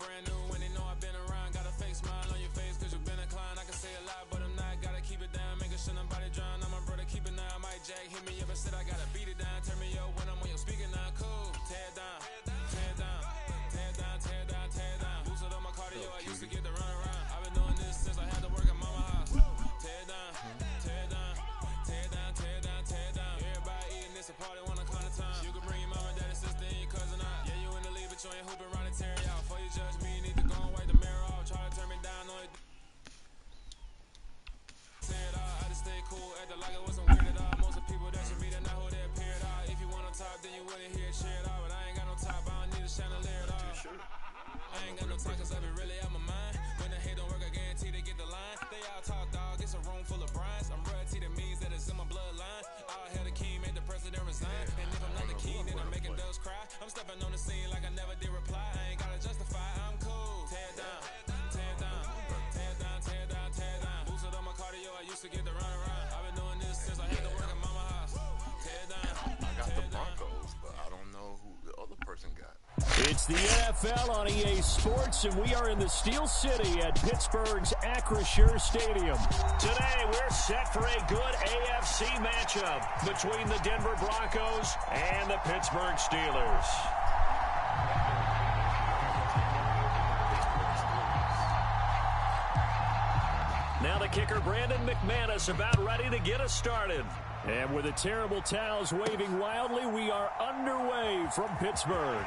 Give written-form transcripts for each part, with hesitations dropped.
brand new when they know I've been around. Got a fake smile on your face cause you've been inclined. I can say a lot, but I'm not. Gotta keep it down, making sure nobody drown. I'm a brother, keep it now. I might jack, hit me up and said I gotta beat it down. Turn me up when I'm on your speaker now. Cool, tear it down, tear it down, tear it down, tear it down, tear it down. Boosted on my cardio, I used to get the run around. I've been doing this since I had to work at mama house. Tear it down, tear it down, tear it down, tear it down, tear it down. Everybody eating this a party, wanna count the time. You can bring your mama, daddy, sister, and your cousin out. Yeah, you in the lead, but you ain't hooping round and tear it out. Before you judge me, you need to go and wipe the mirror off. Try to turn me down on it. I just stay cool, acting like it wasn't weird at all. Most of the people that you meet are not who they appear at all. If you want on top, then you wouldn't hear it shared all. But I ain't got no top, I don't need a chandelier at all. I ain't got no time cause I be really out my mind. When the hate don't work, I guarantee they get the line. They all talk dog, it's a room full of Bryans. I'm royalty, that means that it's in my bloodline. All hell the king, made the president resign. And if I'm not the king, then I'm making those cry. I'm stepping on the scene like I never did reply. I ain't gotta justify, I'm cool. Tear it down, tear it down, tear it down, tear it down, tear it down. Boosted on my cardio, I used to get the run around. I've been doing this since I had to work at mama house. Tear it down. I got the Broncos, but I don't know who the other person got. It's the NFL on EA Sports, and we are in the Steel City at Pittsburgh's Acrisure Stadium. Today, we're set for a good AFC matchup between the Denver Broncos and the Pittsburgh Steelers. Now the kicker, Brandon McManus, about ready to get us started. And with the terrible towels waving wildly, we are underway from Pittsburgh.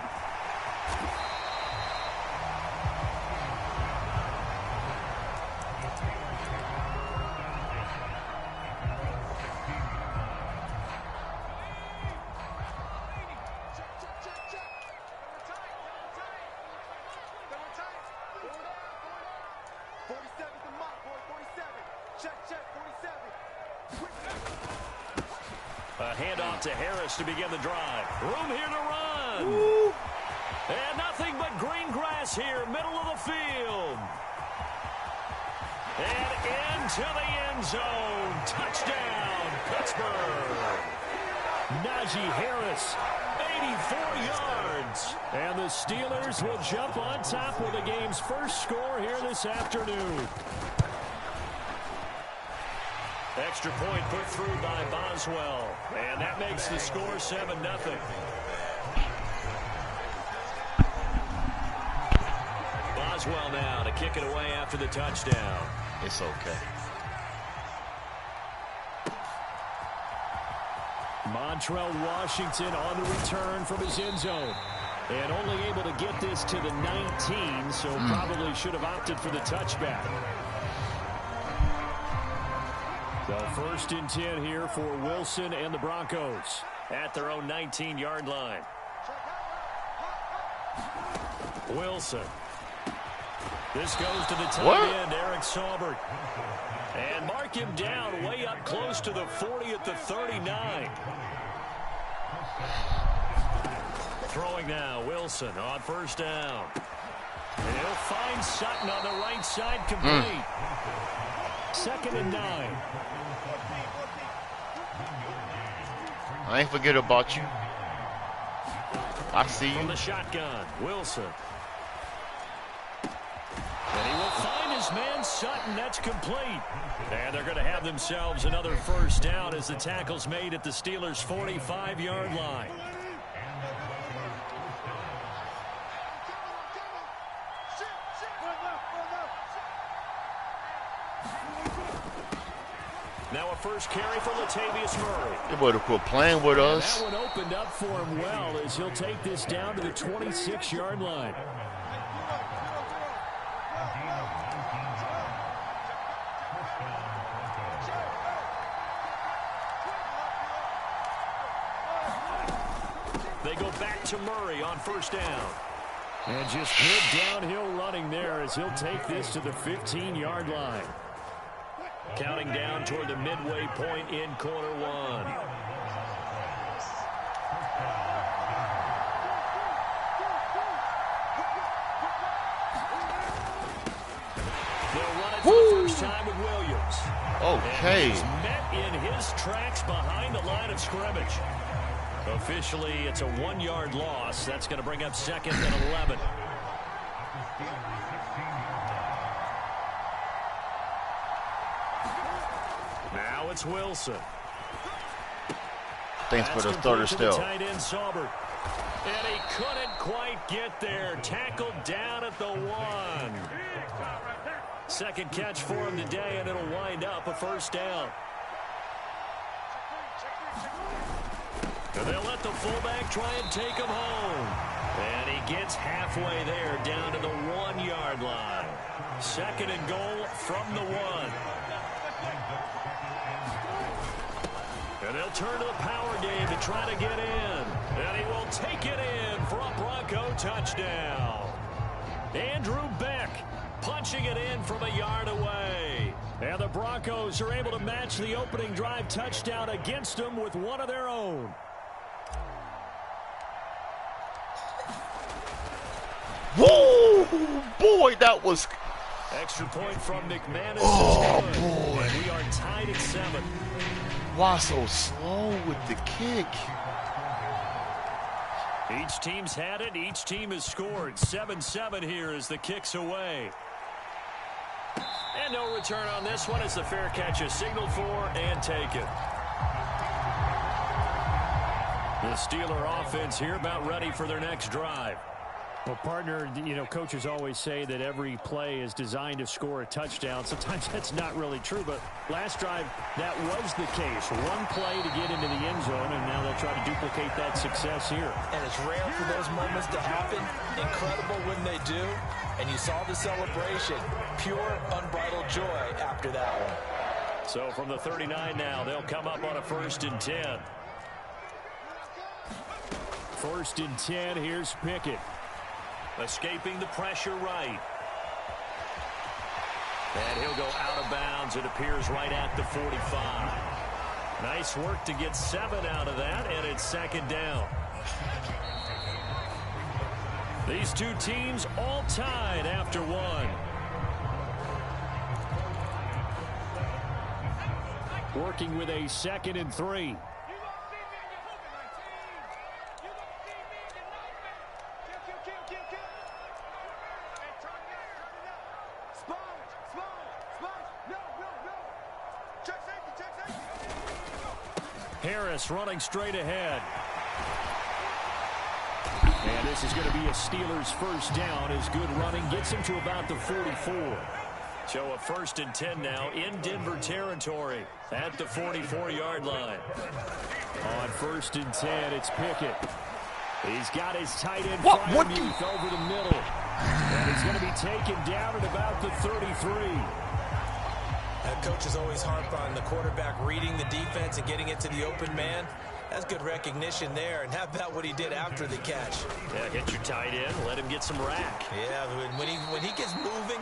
A handoff to Harris to begin the drive. Room here to run. Woo. And nothing but green grass here, middle of the field. And into the end zone. Touchdown, Pittsburgh. Najee Harris, 84 yards. And the Steelers will jump on top with the game's first score here this afternoon. Extra point put through by Boswell. And that makes the score 7-0. Boswell now to kick it away after the touchdown. It's okay. Montrell Washington on the return from his end zone. And only able to get this to the 19, so probably should have opted for the touchback. So 1st and 10 here for Wilson and the Broncos at their own 19-yard line. Wilson. This goes to the tight end, Eric Saubert. And mark him down way up close to the 40 at the 39. Throwing now, Wilson on 1st down. And he'll find Sutton on the right side, complete. 2nd and 9. I ain't forget about you. I see you. From the shotgun, Wilson. And he will find his man Sutton. That's complete. And they're going to have themselves another 1st down as the tackle's made at the Steelers' 45-yard line. Now a first carry for Latavius Murray. They would have quit playing with us. That one opened up for him well as he'll take this down to the 26-yard line. They go back to Murray on 1st down. And just good downhill running there as he'll take this to the 15-yard line. Counting down toward the midway point in quarter 1. They'll run it for the first time with Williams. Okay. And he's met in his tracks behind the line of scrimmage. Officially, it's a 1-yard loss. That's going to bring up 2nd and 11. Now it's Wilson. Thanks for the starter still. Tight end Saubert. And he couldn't quite get there. Tackled down at the 1. Second catch for him today, and it'll wind up a first down. And they'll let the fullback try and take him home. And he gets halfway there, down to the 1-yard line. Second and goal from the 1. And they'll turn to the power game to try to get in. And he will take it in for a Bronco touchdown. Andrew Beck punching it in from a yard away. And the Broncos are able to match the opening drive touchdown against them with one of their own. Whoa! Boy, that was... Extra point from McManus. Oh, boy. And we are tied at 7. Why so slow with the kick? Each team's had it. Each team has scored. 7-7 here as the kick's away. And no return on this one as the fair catch is signaled for and taken. The Steeler offense here about ready for their next drive. Well, partner, you know, coaches always say that every play is designed to score a touchdown. Sometimes that's not really true, but last drive, that was the case. One play to get into the end zone, and now they'll try to duplicate that success here. And it's rare for those moments to happen. Incredible when they do. And you saw the celebration. Pure, unbridled joy after that one. So from the 39 now, they'll come up on a 1st and 10. 1st and 10, here's Pickett. Escaping the pressure right. And he'll go out of bounds, it appears, right at the 45. Nice work to get 7 out of that, and it's 2nd down. These two teams all tied after 1. Working with a 2nd and 3. Harris running straight ahead. And this is going to be a Steelers 1st down as good running gets him to about the 44. So a 1st and 10 now in Denver territory at the 44-yard line. On 1st and 10, it's Pickett. He's got his tight end Freiermuth over the middle. And he's going to be taken down at about the 33. Coaches always harp on the quarterback reading the defense and getting it to the open man. That's good recognition there. And how about what he did after the catch? Yeah, hit your tight end, let him get some rack. Yeah, when he gets moving,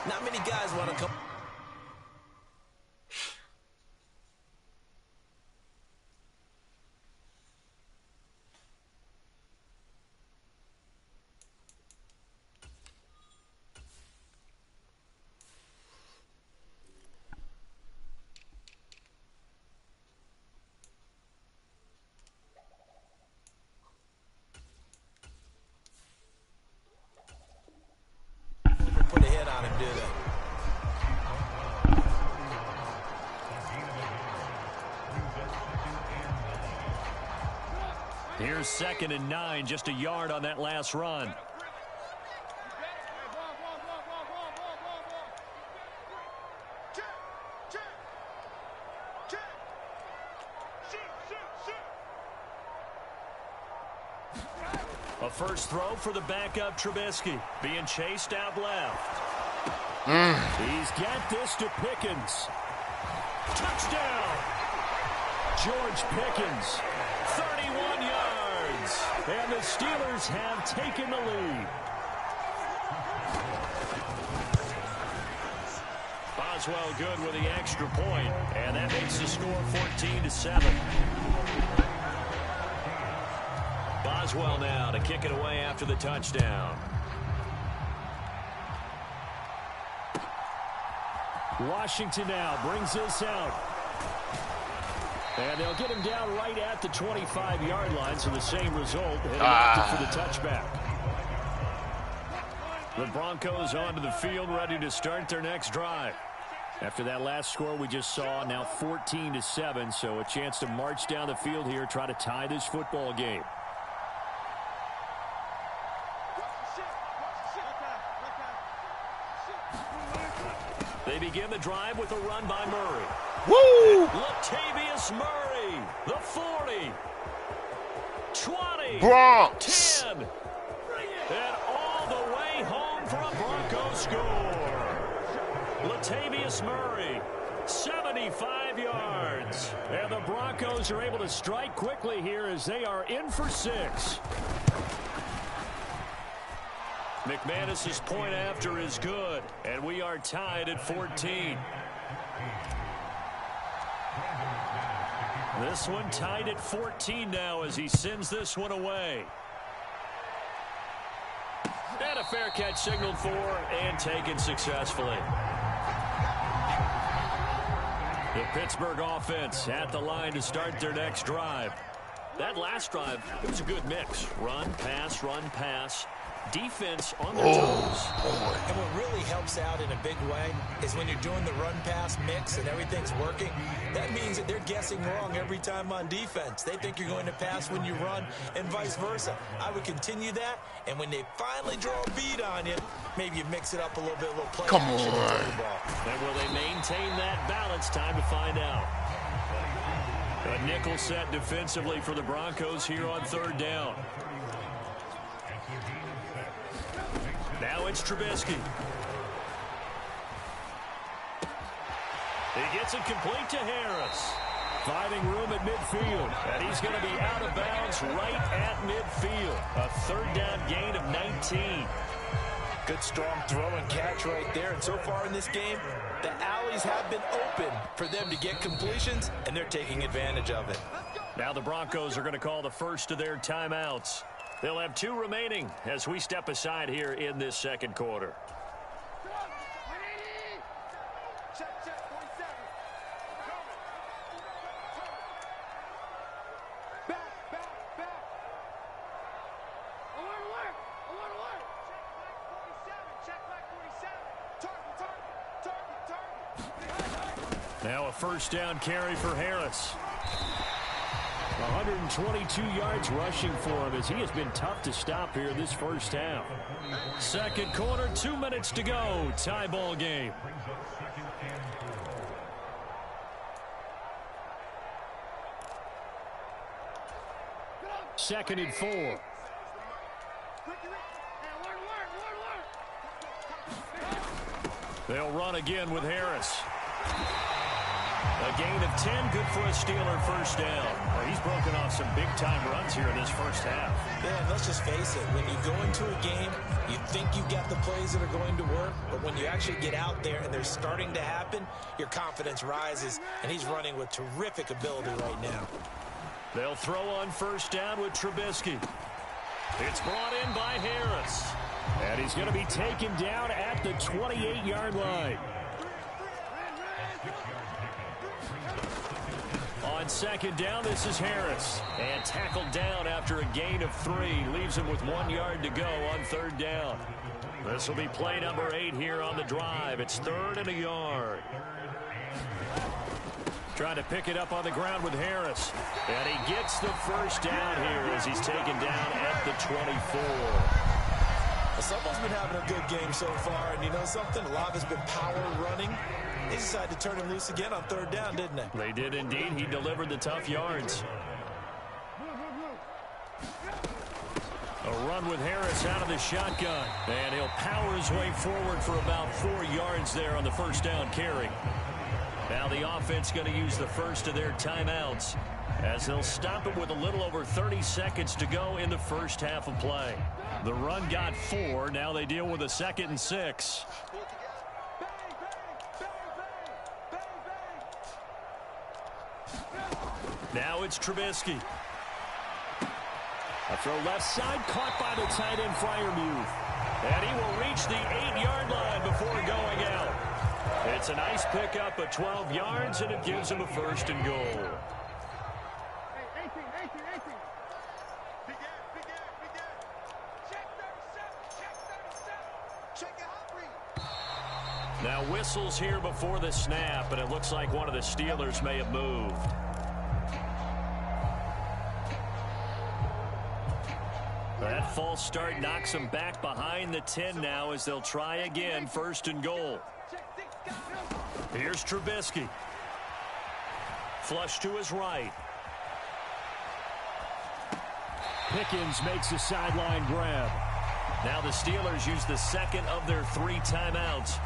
not many guys want to come. Put a hit on him, do they? Here's 2nd and 9, just a yard on that last run. A first throw for the backup Trubisky, being chased out left. He's got this to Pickens. Touchdown! George Pickens, 31 yards. And the Steelers have taken the lead. Boswell good with the extra point, and that makes the score 14-7. Boswell now to kick it away after the touchdown. Washington now brings this out. And they'll get him down right at the 25-yard line, so the same result. Heading out for the touchback. The Broncos onto the field, ready to start their next drive. After that last score we just saw, now 14-7, so a chance to march down the field here, try to tie this football game. They begin the drive with a run by Murray. Woo! Latavius Murray, the 40, 20, Bronx. 10, and all the way home for a Broncos score. Latavius Murray, 75 yards. And the Broncos are able to strike quickly here as they are in for 6. McManus's point after is good, and we are tied at 14. This one tied at 14 now as he sends this one away. And a fair catch signaled for and taken successfully. The Pittsburgh offense at the line to start their next drive. That last drive, it was a good mix. Run, pass. Defense on their toes. And what really helps out in a big way is when you're doing the run-pass mix and everything's working, that means that they're guessing wrong every time on defense. They think you're going to pass when you run and vice versa. I would continue that, and when they finally draw a bead on you, maybe you mix it up a little bit, a little play Come action on. and throw the ball. And will they maintain that balance? Time to find out. A nickel set defensively for the Broncos here on third down. Now it's Trubisky. He gets it complete to Harris. Finding room at midfield. And he's going to be out of bounds right at midfield. A third down gain of 19. Good, strong throw and catch right there. And so far in this game, the alleys have been open for them to get completions, and they're taking advantage of it. Now the Broncos are going to call the first of their timeouts. They'll have 2 remaining as we step aside here in this second quarter. Now a first down carry for Harris. 122 yards rushing for him as he has been tough to stop here this first half. Second quarter, 2 minutes to go. Tie ball game. Second and 4. They'll run again with Harris. A gain of 10, good for a Steeler first down. Well, he's broken off some big-time runs here in this first half. Yeah, and let's just face it. When you go into a game, you think you've got the plays that are going to work, but when you actually get out there and they're starting to happen, your confidence rises, and he's running with terrific ability right now. They'll throw on first down with Trubisky. It's brought in by Harris. And he's going to be taken down at the 28-yard line. On second down, this is Harris. And tackled down after a gain of 3. Leaves him with 1 yard to go on third down. This will be play number 8 here on the drive. It's 3rd and a yard. Trying to pick it up on the ground with Harris. And he gets the first down here as he's taken down at the 24. Someone's been having a good game so far, and you know something? A lot has been power running. They decided to turn him loose again on third down, didn't they? They did indeed. He delivered the tough yards. A run with Harris out of the shotgun. And he'll power his way forward for about 4 yards there on the first down carry. Now the offense going to use the first of their timeouts as they'll stop it with a little over 30 seconds to go in the first half of play. The run got 4. Now they deal with a 2nd and 6. Now it's Trubisky. A throw left side, caught by the tight end Freiermuth. And he will reach the 8-yard line before going out. It's a nice pickup of 12 yards, and it gives him a 1st and goal. Now whistles here before the snap, and it looks like one of the Steelers may have moved. That false start knocks them back behind the 10 now as they'll try again, 1st and goal. Here's Trubisky. Flush to his right. Pickens makes a sideline grab. Now the Steelers use the second of their 3 timeouts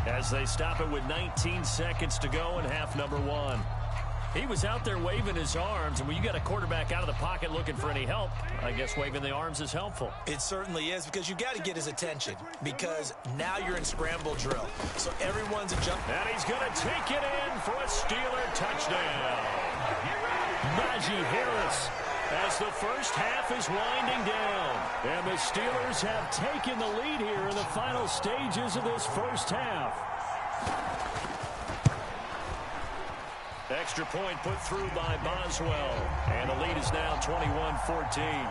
as they stop it with 19 seconds to go in half number 1. He was out there waving his arms, and when you got a quarterback out of the pocket looking for any help, I guess waving the arms is helpful. It certainly is, because you got to get his attention, because now you're in scramble drill. So everyone's adjusting. And he's going to take it in for a Steeler touchdown. Najee Harris, as the first half is winding down. And the Steelers have taken the lead here in the final stages of this first half. Extra point put through by Boswell. And the lead is now 21-14.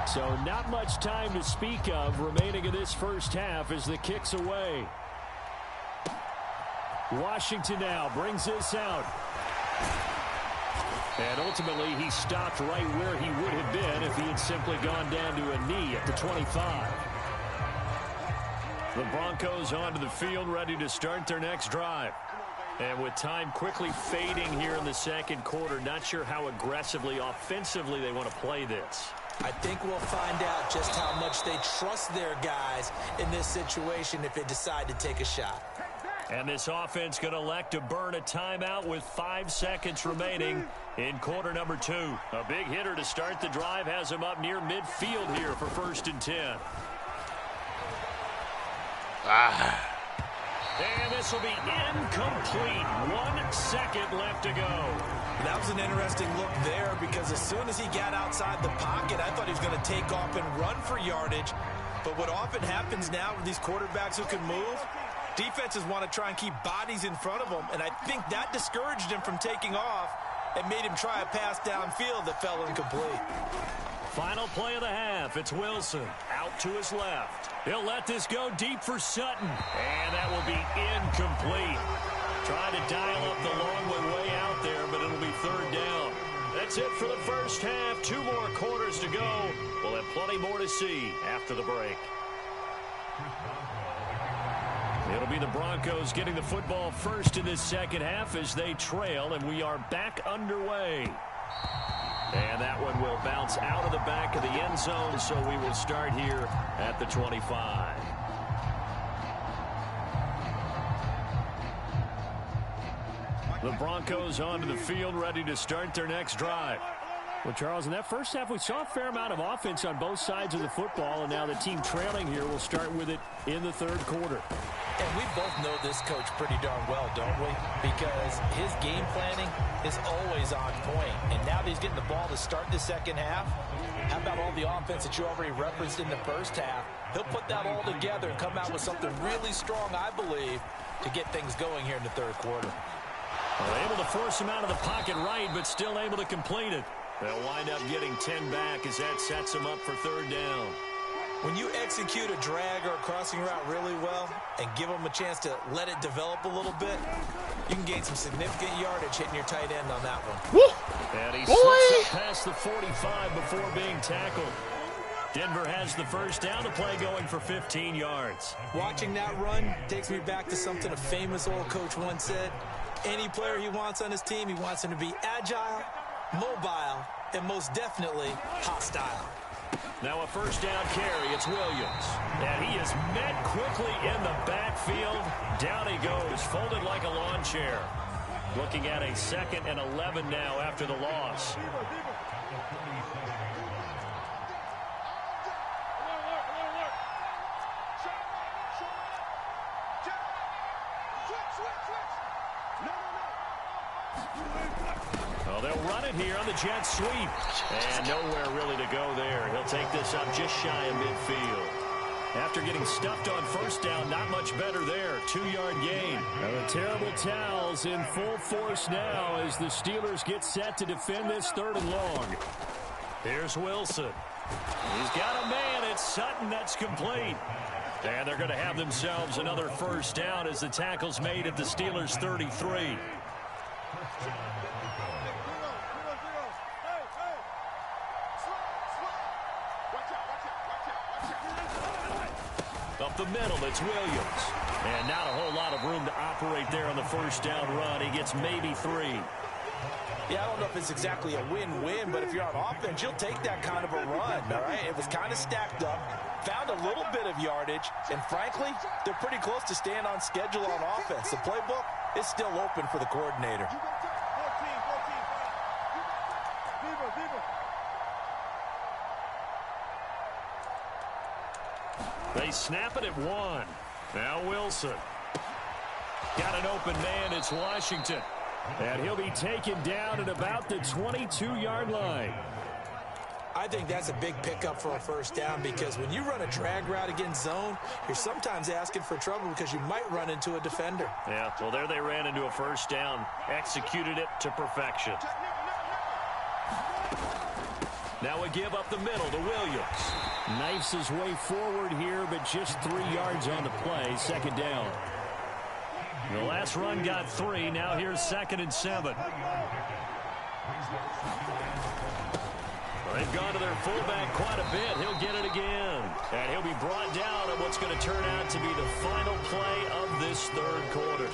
So not much time to speak of remaining in this first half as the kick's away. Washington now brings this out. And ultimately, he stopped right where he would have been if he had simply gone down to a knee at the 25. The Broncos onto the field, ready to start their next drive. And with time quickly fading here in the second quarter, not sure how aggressively, offensively they want to play this. I think we'll find out just how much they trust their guys in this situation if they decide to take a shot. And this offense going to elect to burn a timeout with 5 seconds remaining in quarter number 2. A big hitter to start the drive has him up near midfield here for 1st and 10. And this will be incomplete. 1 second left to go. That was an interesting look there, because as soon as he got outside the pocket, I thought he was going to take off and run for yardage. But what often happens now with these quarterbacks who can move, defenses want to try and keep bodies in front of them, and I think that discouraged him from taking off and made him try a pass downfield that fell incomplete. Final play of the half. It's Wilson out to his left. He'll let this go deep for Sutton, and that will be incomplete. Trying to dial up the long one way out there, but it'll be 3rd down. That's it for the first half. 2 more quarters to go. We'll have plenty more to see after the break. It'll be the Broncos getting the football first in this second half as they trail, and we are back underway. And that one will bounce out of the back of the end zone, so we will start here at the 25. The Broncos onto the field, ready to start their next drive. Well, Charles, in that first half, we saw a fair amount of offense on both sides of the football, and now the team trailing here will start with it in the 3rd quarter. And we both know this coach pretty darn well, don't we? Because his game planning is always on point. And now that he's getting the ball to start the second half, how about all the offense that you already referenced in the first half? He'll put that all together and come out with something really strong, I believe, to get things going here in the 3rd quarter. Well, able to force him out of the pocket right, but still able to complete it. They'll wind up getting 10 back as that sets them up for 3rd down. When you execute a drag or a crossing route really well and give them a chance to let it develop a little bit, you can gain some significant yardage hitting your tight end on that one. Woo! And he slips up past the 45 before being tackled. Denver has the first down, the play going for 15 yards. Watching that run takes me back to something a famous old coach once said. Any player he wants on his team, he wants him to be agile, mobile, and most definitely hostile. Now a first down carry. It's Williams. And he is met quickly in the backfield. Down he goes, folded like a lawn chair. Looking at a 2nd and 11 now after the loss. Well, they'll run it here on the jet sweep. And nowhere really to go there. He'll take this up just shy of midfield. After getting stuffed on first down, not much better there. 2-yard gain. Now the terrible towels in full force now as the Steelers get set to defend this 3rd and long. Here's Wilson. He's got a man. It's Sutton. That's complete. And they're going to have themselves another first down as the tackle's made at the Steelers' 33. Up the middle, it's Williams. And not a whole lot of room to operate there on the first down run. He gets maybe 3. Yeah, I don't know if it's exactly a win-win, but if you're on offense, you'll take that kind of a run, all right? It was kind of stacked up, found a little bit of yardage, and frankly, they're pretty close to staying on schedule on offense. The playbook is still open for the coordinator. They snap it at 1. Now Wilson. Got an open man. It's Washington. And he'll be taken down at about the 22-yard line. I think that's a big pickup for a first down because when you run a drag route against zone, you're sometimes asking for trouble because you might run into a defender. Yeah, well, there they ran into a first down. Executed it to perfection. Now we give up the middle to Williams. Knifes his way forward here, but just 3 yards on the play. 2nd down. The last run got 3. Now here's 2nd and 7. Well, they've gone to their fullback quite a bit. He'll get it again. And he'll be brought down on what's going to turn out to be the final play of this 3rd quarter.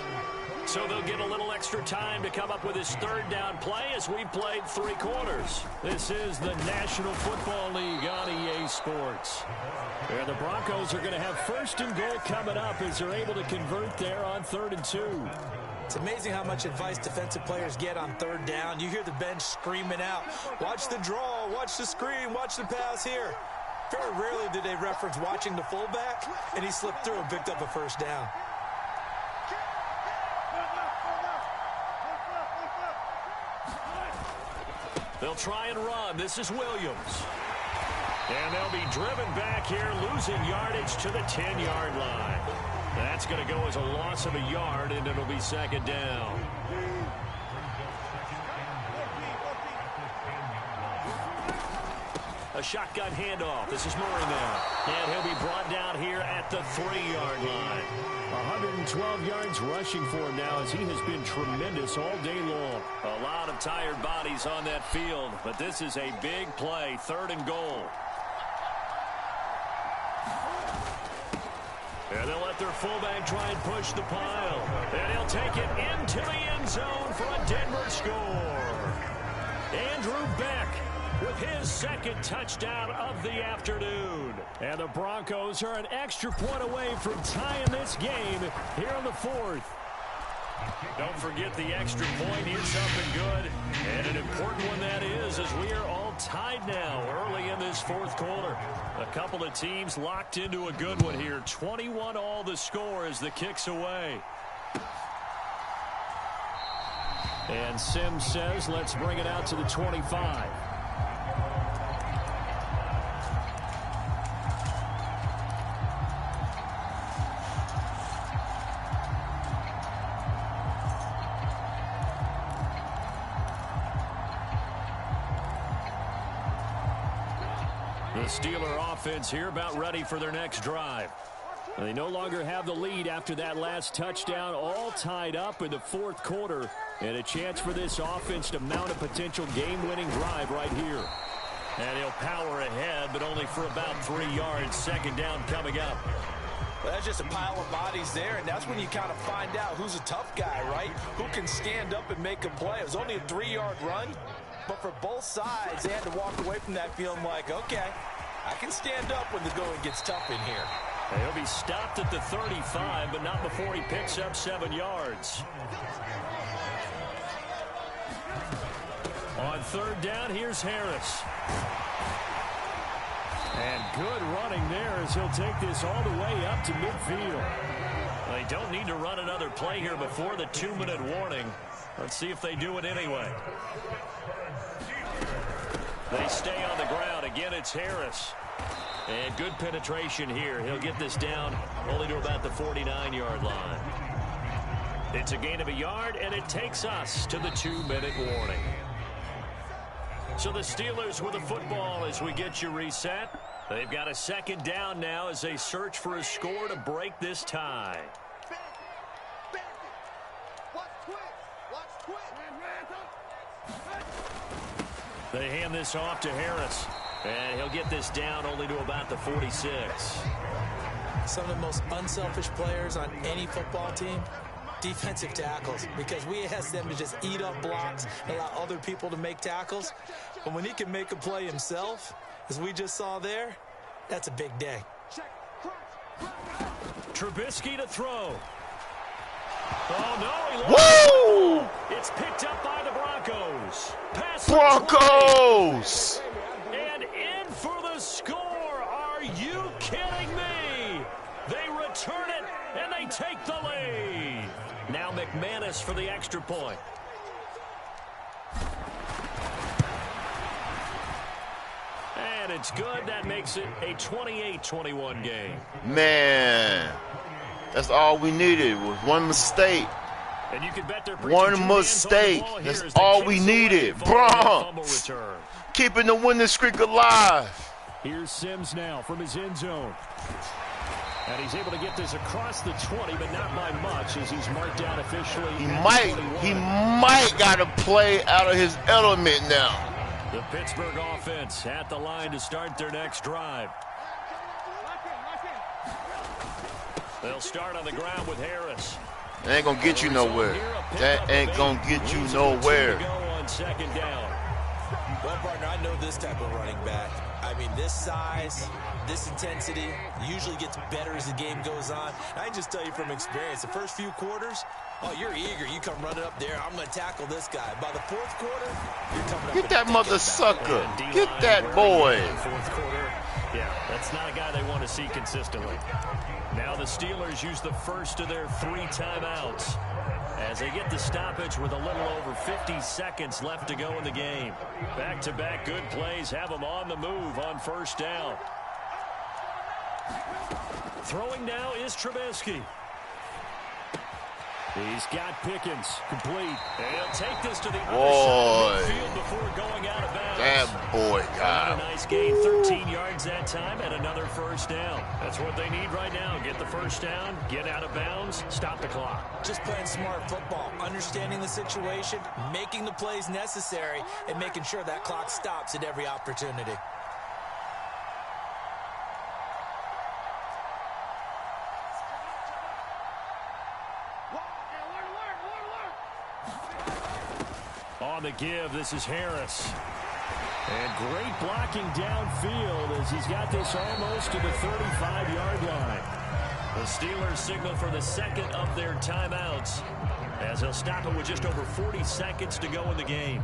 So they'll get a little extra time to come up with his 3rd down play as we played 3 quarters. This is the National Football League on EA Sports. And the Broncos are going to have 1st and goal coming up as they're able to convert there on 3rd and 2. It's amazing how much advice defensive players get on 3rd down. You hear the bench screaming out, watch the draw, watch the screen, watch the pass here. Very rarely do they reference watching the fullback, and he slipped through and picked up a first down. They'll try and run. This is Williams. And they'll be driven back here, losing yardage to the 10-yard line. That's going to go as a loss of a yard, and it'll be 2nd down. A shotgun handoff. This is Murray now. And he'll be brought down here at the 3-yard line. 112 yards rushing for him now as he has been tremendous all day long. A lot of tired bodies on that field, but this is a big play. 3rd and goal. And they'll let their fullback try and push the pile. And he'll take it into the end zone for a Denver score. Andrew Beck with his 2nd touchdown of the afternoon. And the Broncos are an extra point away from tying this game here in the 4th. Don't forget the extra point. Here's something good. And an important one that is, as we are all tied now early in this 4th quarter. A couple of teams locked into a good one here. 21 all the score as the kick's away. And Sims says, let's bring it out to the 25. The Steeler offense here about ready for their next drive. They no longer have the lead after that last touchdown, all tied up in the 4th quarter, and a chance for this offense to mount a potential game-winning drive right here. And he'll power ahead, but only for about 3 yards. 2nd down coming up. Well, that's just a pile of bodies there, and that's when you kind of find out who's a tough guy, right? Who can stand up and make a play. It was only a 3-yard run, but for both sides, they had to walk away from that feeling like, okay, I can stand up when the going gets tough in here. He'll be stopped at the 35, but not before he picks up 7 yards. On 3rd down, here's Harris. And good running there as he'll take this all the way up to midfield. They don't need to run another play here before the 2-minute warning. Let's see if they do it anyway. They stay on the ground. Again, it's Harris. And good penetration here. He'll get this down only to about the 49-yard line. It's a gain of a yard, and it takes us to the 2-minute warning. So the Steelers with the football as we get you reset. They've got a second down now as they search for a score to break this tie. They hand this off to Harris. And he'll get this down only to about the 46. Some of the most unselfish players on any football team, defensive tackles, because we ask them to just eat up blocks, allow other people to make tackles. But when he can make a play himself, as we just saw there, that's a big day. Trubisky to throw. Oh, no. Woo! It's picked up by the Broncos. Broncos! And in for the score. Are you kidding me? They return it, and they take the lead. Now McManus for the extra point. And it's good. That makes it a 28-21 game. Man, that's all we needed was one mistake. And you can bet they're one mistake. That's all we needed. Bronx keeping the winning streak alive. Here's Sims now from his end zone. And he's able to get this across the 20, but not by much as he's marked down officially. He might got to play out of his element now. The Pittsburgh offense at the line to start their next drive. They'll start on the ground with Harris. That ain't going to get you nowhere. That ain't going to get you nowhere. On second down. Well, partner, I know this type of running back. I mean, this size, this intensity usually gets better as the game goes on. I can just tell you from experience, the first few quarters, oh, you're eager. You come running up there. I'm going to tackle this guy. By the fourth quarter, you're coming up. Get that mother sucker. Get that boy. Fourth quarter. Yeah, that's not a guy they want to see consistently. Now the Steelers use the first of their 3 timeouts as they get the stoppage with a little over 50 seconds left to go in the game. Back-to-back good plays have them on the move on first down. Throwing now is Trubisky. He's got Pickens complete. And he'll take this to the other side of midfield before going out of bounds. That boy got him. A nice gain, 13 yards that time, and another first down. That's what they need right now. Get the first down, get out of bounds, stop the clock. Just playing smart football, understanding the situation, making the plays necessary, and making sure that clock stops at every opportunity. On the give, this is Harris. And great blocking downfield as he's got this almost to the 35-yard line. The Steelers signal for the second of their timeouts as they'll stop it with just over 40 seconds to go in the game.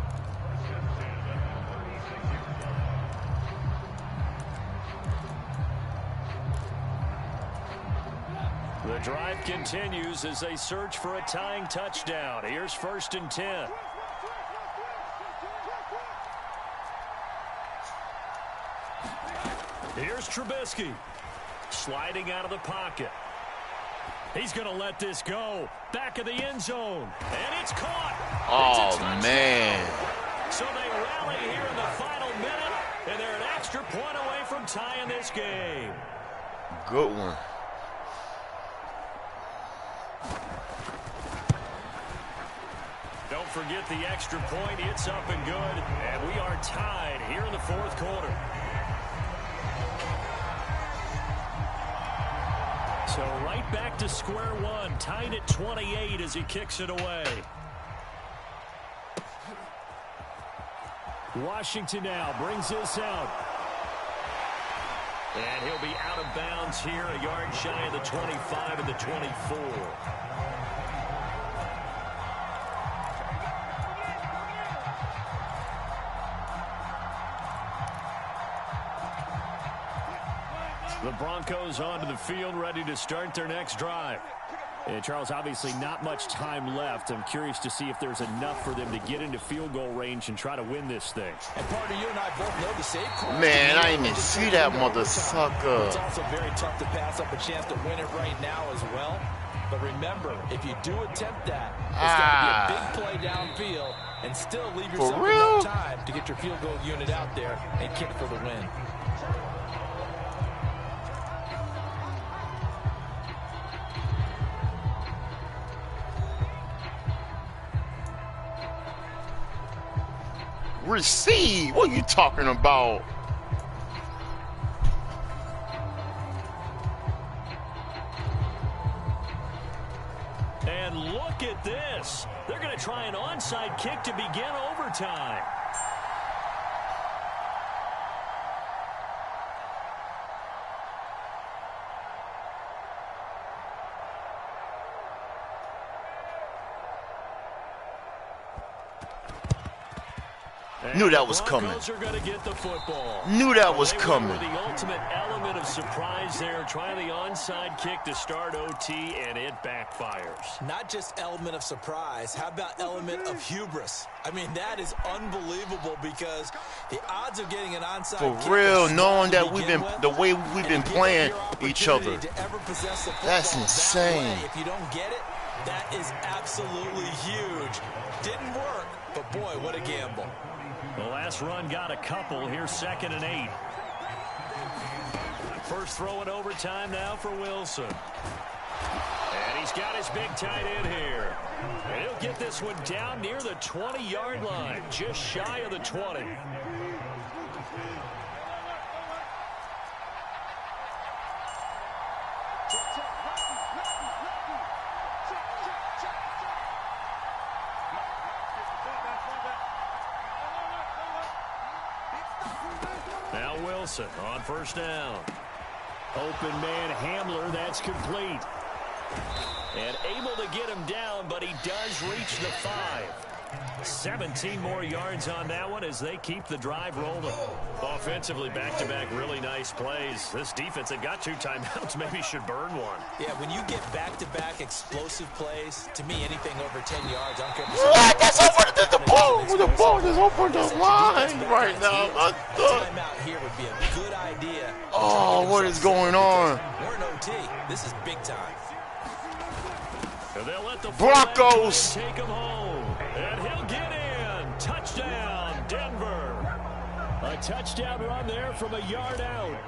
The drive continues as they search for a tying touchdown. Here's 1st and 10. Here's Trubisky sliding out of the pocket. He's going to let this go. Back of the end zone. And it's caught. Oh, man. So they rally here in the final minute, and they're an extra point away from tying this game. Good one. Don't forget the extra point. It's up and good. And we are tied here in the fourth quarter. So right back to square one, tied at 28 as he kicks it away. Washington now brings this out. And he'll be out of bounds here, a yard shy of the 25 and the 24. The Broncos onto the field, ready to start their next drive. And Charles, obviously not much time left. I'm curious to see if there's enough for them to get into field goal range and try to win this thing. And partner, you and I both know the safe course. Man, I didn't even see that motherfucker. It's also very tough to pass up a chance to win it right now as well. But remember, if you do attempt that, it's got to be a big play downfield and still leave yourself enough time to get your field goal unit out there and kick for the win. Receive? What are you talking about? And look at this. They're going to try an onside kick to begin overtime. Knew that was coming. Knew that was coming. The ultimate element of surprise there, trying the onside kick to start OT, and it backfires. Not just element of surprise, how about element of hubris? I mean, that is unbelievable because the odds of getting an onside kick for real, knowing that the way we've been playing each other. That's insane. If you don't get it, that is absolutely huge. Didn't work, but boy, what a gamble. The last run got a couple. Here's 2nd and 8. First throw in overtime now for Wilson. And he's got his big tight end here. And he'll get this one down near the 20-yard line, just shy of the 20. Now Wilson on first down. Open man Hamler, that's complete. And able to get him down, but he does reach the 5. 17 more yards on that one as they keep the drive rolling. Offensively, back-to-back really nice plays. This defense had got 2 timeouts, maybe should burn one. Yeah, when you get back-to-back explosive plays, to me, anything over 10 yards, I don't care if what? That's over the ball. The ball is over the line right now. Timeout here would be a good idea. Oh, what is going on? We're in OT. This is big time. And they'll let the Broncos take him home. And he'll get in. Touchdown, Denver. A touchdown run there from a yard out.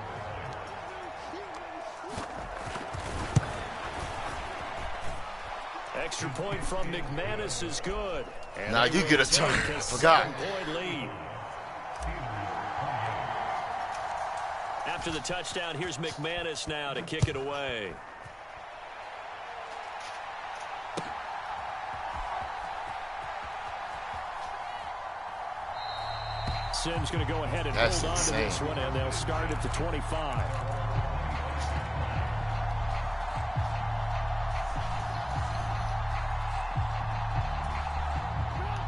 Extra point from McManus is good. And now you get a turn. Forgot. Lead. After the touchdown, here's McManus now to kick it away. Sims going to go ahead and hold on to this one, and they'll start at the 25.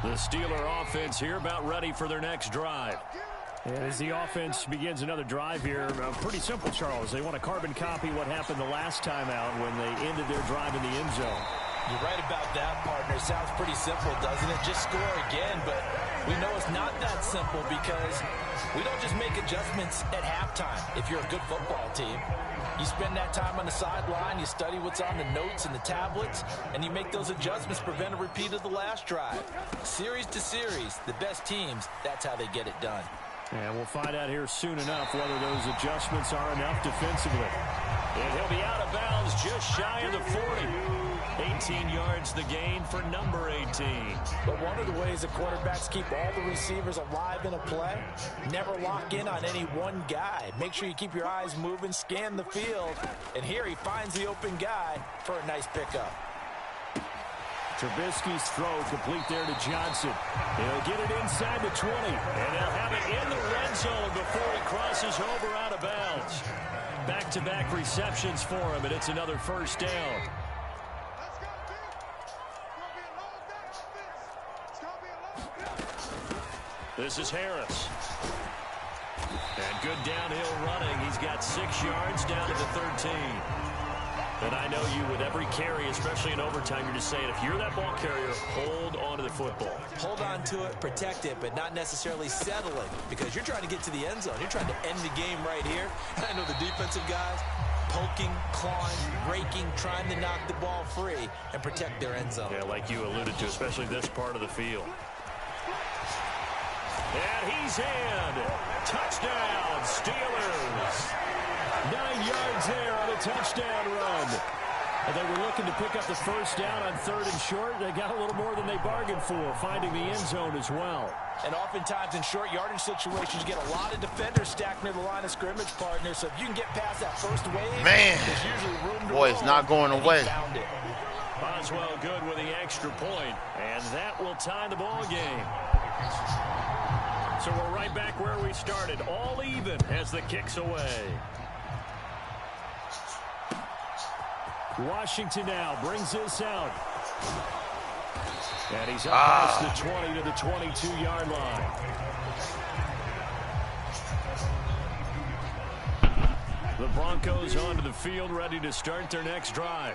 The Steeler offense here about ready for their next drive. And as the offense begins another drive here, pretty simple, Charles. They want to carbon copy what happened the last time out when they ended their drive in the end zone. You're right about that, partner. Sounds pretty simple, doesn't it? Just score again, but we know it's not that simple because we don't just make adjustments at halftime if you're a good football team. You spend that time on the sideline, you study what's on the notes and the tablets, and you make those adjustments to prevent a repeat of the last drive. Series to series, the best teams, that's how they get it done. And we'll find out here soon enough whether those adjustments are enough defensively. And he'll be out of bounds just shy of the 40. 18 yards the gain for number 18. But one of the ways the quarterbacks keep all the receivers alive in a play, never lock in on any one guy. Make sure you keep your eyes moving, scan the field. And here he finds the open guy for a nice pickup. Trubisky's throw complete there to Johnson. He'll get it inside the 20. And they'll have it in the red zone before he crosses over out of bounds. Back-to-back receptions for him, and it's another first down. This is Harris. And good downhill running. He's got 6 yards down to the 13. And I know you, with every carry, especially in overtime, you're just saying, if you're that ball carrier, hold on to the football. Hold on to it, protect it, but not necessarily settling, because you're trying to get to the end zone. You're trying to end the game right here. And I know the defensive guys poking, clawing, raking, trying to knock the ball free and protect their end zone. Yeah, like you alluded to, especially this part of the field. And he's in. Touchdown, Steelers. 9 yards there on a touchdown run. And they were looking to pick up the first down on 3rd and short. They got a little more than they bargained for, finding the end zone as well. And oftentimes in short yardage situations, you get a lot of defenders stacked near the line of scrimmage, partner. So if you can get past that first wave, man, there's usually room to boy, it's not going away. Found it. Boswell good with the extra point, and that will tie the ball game. So we're right back where we started, all even as the kick's away. Washington now brings this out. And he's up past the 20 to the 22-yard line. The Broncos onto the field, ready to start their next drive.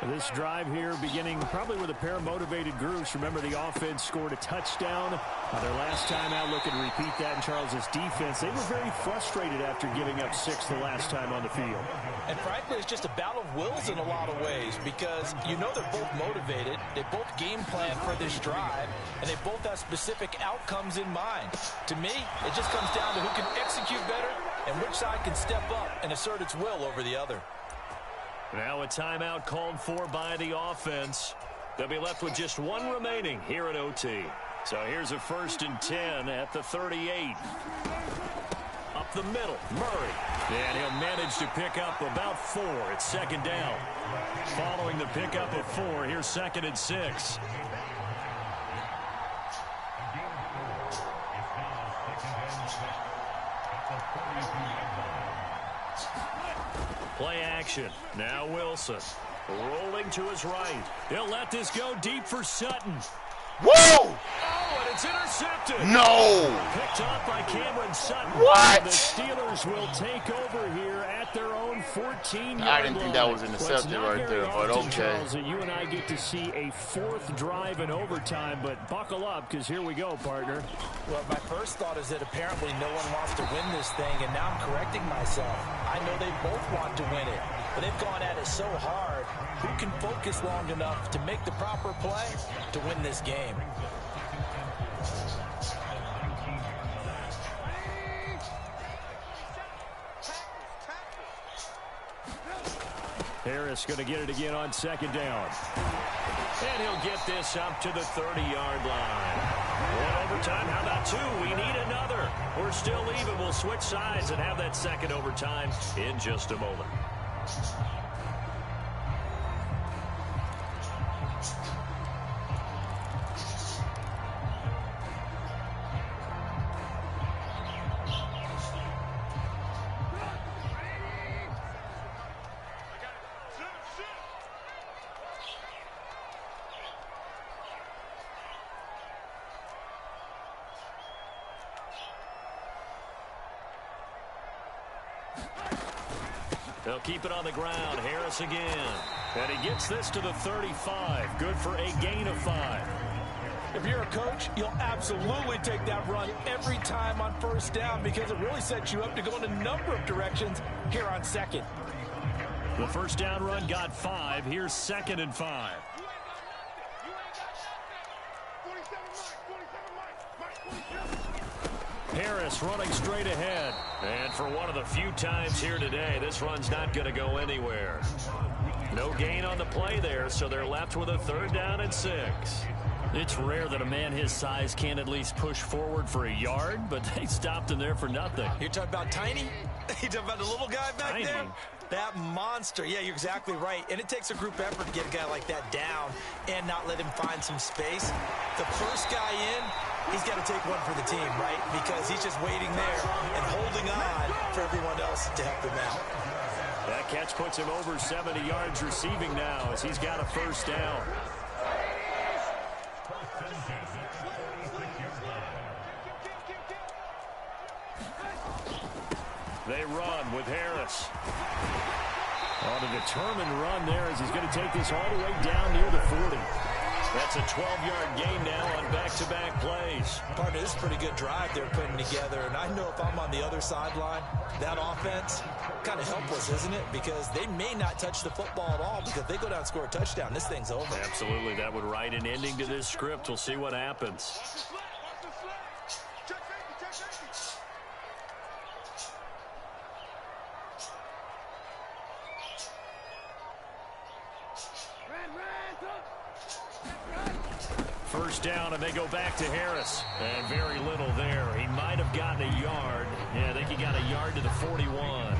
This drive here beginning probably with a pair of motivated groups. Remember, the offense scored a touchdown. Their last time out, looking to repeat that in Charles' defense. They were very frustrated after giving up 6 the last time on the field. And frankly, it's just a battle of wills in a lot of ways, because you know they're both motivated. They both game plan for this drive, and they both have specific outcomes in mind. To me, it just comes down to who can execute better and which side can step up and assert its will over the other. Now a timeout called for by the offense. They'll be left with just 1 remaining here at OT. So here's a 1st and 10 at the 38. Up the middle, Murray. And he'll manage to pick up about 4. It's 2nd down. Following the pickup of 4, here's 2nd and 6. Play action. Now Wilson. Rolling to his right. They'll let this go deep for Sutton. Whoa! Oh, and it's intercepted. No! Picked off by Cameron Sutton. What? The Steelers will take over here at their own 14-yard line. I didn't think that was intercepted right there, but okay. Charles, that you and I get to see a 4th drive in overtime, but buckle up, because here we go, partner. Well, my first thought is that apparently no one wants to win this thing, and now I'm correcting myself. I know they both want to win it, but they've gone at it so hard. Who can focus long enough to make the proper play to win this game? Harris going to get it again on 2nd down. And he'll get this up to the 30-yard line. 1 overtime. How about 2? We need another. We're still even. We'll switch sides and have that 2nd overtime in just a moment. They'll keep it on the ground. Harris again. And he gets this to the 35. Good for a gain of 5. If you're a coach, you'll absolutely take that run every time on 1st down, because it really sets you up to go in a number of directions here on 2nd. The 1st down run got 5. Here's 2nd and 5. Harris running straight ahead. And for one of the few times here today, this run's not going to go anywhere. No gain on the play there, so they're left with a 3rd down and 6. It's rare that a man his size can't at least push forward for a yard, but they stopped him there for nothing. You're talking about Tiny? You're talking about the little guy back Tiny. there? That monster. Yeah, you're exactly right. And it takes a group effort to get a guy like that down and not let him find some space. The first guy in, he's got to take one for the team, right? Because he's just waiting there and holding on for everyone else to help him out. That catch puts him over 70 yards receiving now as he's got a 1st down. They run with Harris. On a determined run there as he's going to take this all the way down near the 40. That's a 12-yard gain now on back-to-back plays. Partner, this is a pretty good drive they're putting together. And I know if I'm on the other sideline, that offense, kind of helpless, isn't it? Because they may not touch the football at all, because if they go down and score a touchdown, this thing's over. Absolutely. That would write an ending to this script. We'll see what happens. First down, and they go back to Harris. And very little there. He might have gotten a yard. Yeah, I think he got a yard to the 41.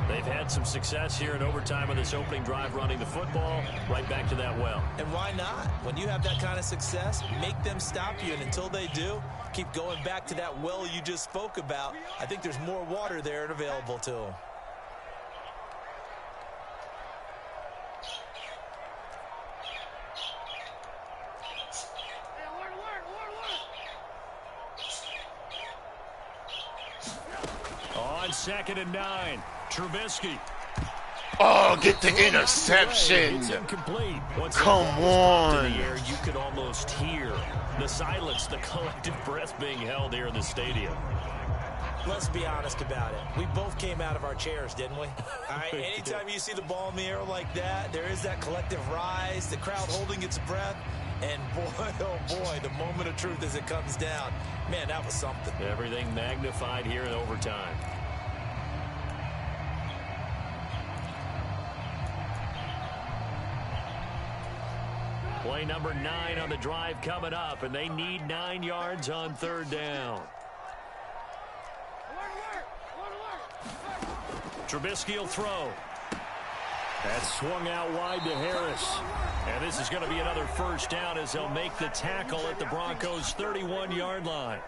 They've had some success here in overtime on this opening drive running the football. Right back to that well. And why not? When you have that kind of success, make them stop you. And until they do, keep going back to that well you just spoke about. I think there's more water there and available to them. On 2nd and 9, Trubisky. Oh, get the interception. It's incomplete. Once Come on. in the air, you could almost hear the silence, the collective breath being held here in the stadium. Let's be honest about it. We both came out of our chairs, didn't we? All right, anytime you see the ball in the air like that, there is that collective rise, the crowd holding its breath. And boy, oh boy, the moment of truth as it comes down. Man, that was something. Everything magnified here in overtime. Play number 9 on the drive coming up, and they need 9 yards on 3rd down. Trubisky will throw. That's swung out wide to Harris. And this is going to be another first down as they'll make the tackle at the Broncos' 31-yard line.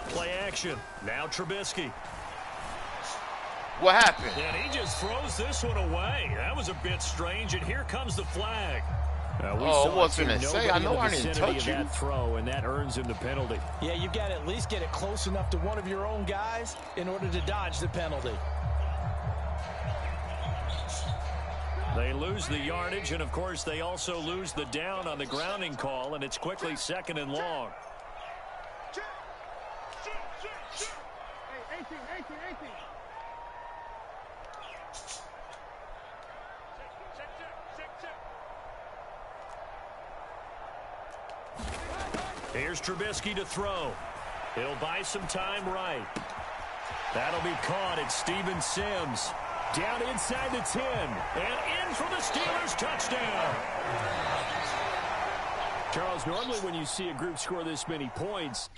Play action. Now Trubisky. What happened? And he just throws this one away. That was a bit strange, and here comes the flag. I was going to say, I know I didn't touch you. That throw, and that earns him the penalty. Yeah, you've got to at least get it close enough to one of your own guys in order to dodge the penalty. They lose the yardage, and, of course, they also lose the down on the grounding call, and it's quickly 2nd and long. Here's Trubisky to throw. He'll buy some time right. That'll be caught at Steven Sims. Down inside the 10. And in for the Steelers touchdown. Charles, normally when you see a group score this many points,